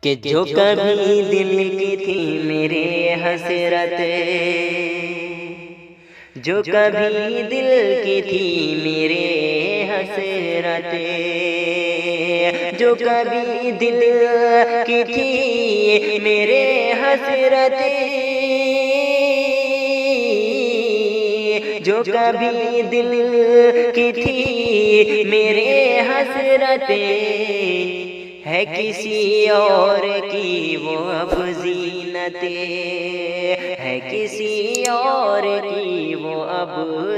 کہ جو کبھی دل کی تھی میرے حسرت، جو کبھی دل کی تھی میرے حسرت، جو کبھی دل کی تھی میرے حسرت، جو کبھی دل کی تھی میرے حسرت، ہے کسی اور کی وہ اب زینت، ہے کسی اور کی وہ اب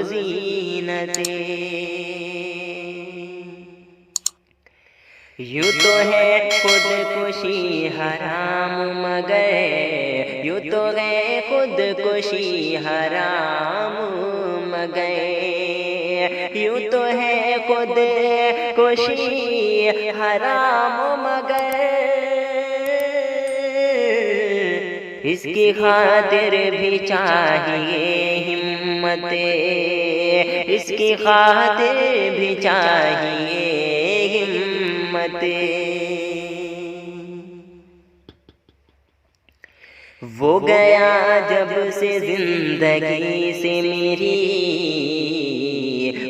زینت۔ یوں تو ہے خود کشی حرام مگر، یوں تو ہے خود کشی حرام مگر، یوں تو ہے خود کشی حرام مگر، اس کی خاطر بھی چاہیے ہمت، اس کی خاطر بھی چاہیے ہمت۔ وہ گیا جب سے زندگی سے میری،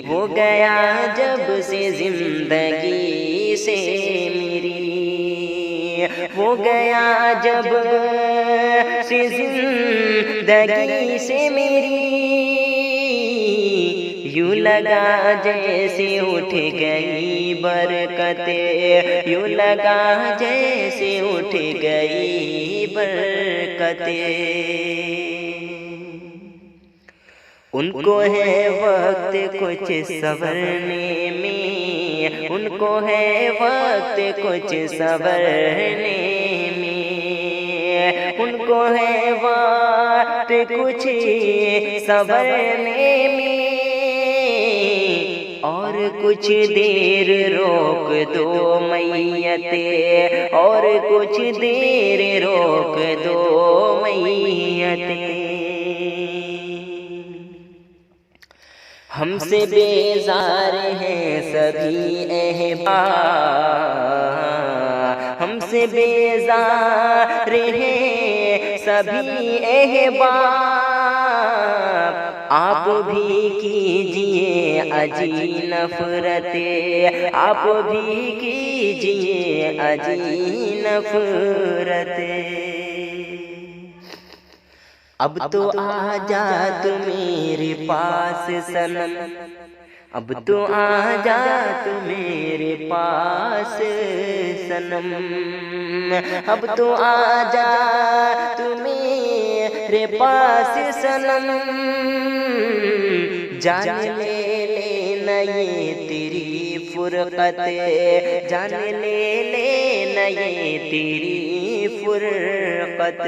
وہ گیا جب سے زندگی سے میری، وہ گیا جب سے زندگی سے میری، یوں لگا جیسے اٹھ گئی برکت، یوں لگا جیسے اٹھ گئی برکت۔ ان کو ہے وقت کچھ سنورنے میں، ان کو ہے وقت کچھ سنورنے میں، ان کو ہے وقت کچھ سنورنے میں، اور کچھ دیر روک دو میت، اور کچھ دیر روک دو میت۔ ہم سے بیزار ہیں سبھی احباب، ہم سے بیزار ہیں سبھی احباب، آپ بھی کیجئے اجی نفرت، آپ بھی کیجئے اجی نفرت۔ اب تو آ جا تو میرے پاس صنم، اب تو آ جا تو میرے پاس صنم، اب تو آ جا تو میرے پاس صنم، جان لے لینا یہ تیری فرقت، جان لے لینا یہ تیری فرقت۔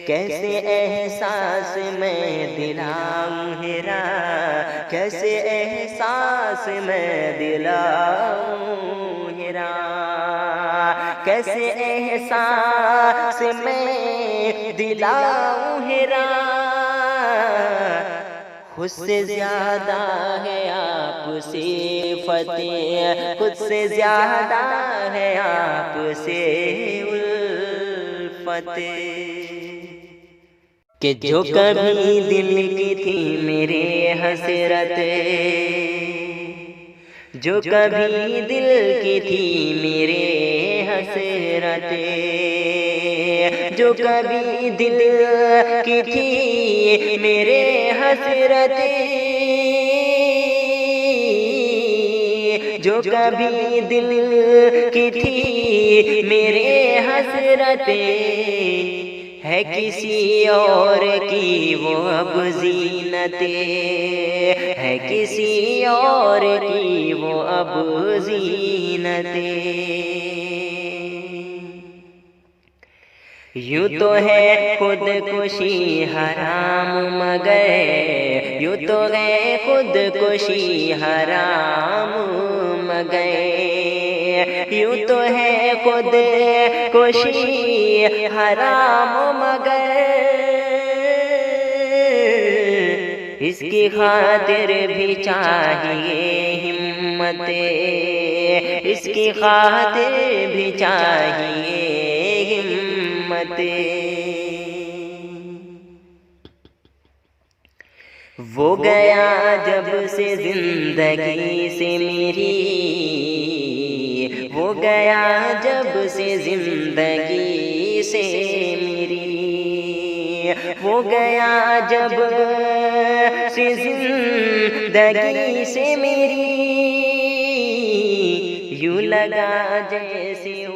کیسے احساس میں دلاؤں ہیرا، کیسے احساس میں دلاؤں ہیرا، کیسے احساس میں دلاؤں ہیرا، خود سے زیادہ ہے آپ سے فتح، خود سے زیادہ ہے آپ سے الفت۔ کہ جو کبھی دل کی تھی میرے حسرت، جو کبھی دل کی تھی میرے حسرت، جو کبھی دل کی تھی میرے حسرت، جو کبھی دل کی تھی میرے حسرت، ہے کسی اور کی وہ اب زینت، ہے کسی اور کی وہ اب زینت۔ یوں تو ہے خود کشی حرام مگر، یوں تو ہے خود کشی حرام مگر، یوں تو ہے خود کشی حرام مگر، اس کی خاطر بھی چاہیے ہمت، اس کی خاطر بھی چاہیے نعمت وہ گیا جب سے زندگی سے میری، وہ گیا جب سے زندگی سے میری، وہ گیا جب سے زندگی سے میری، یوں لگا جیسے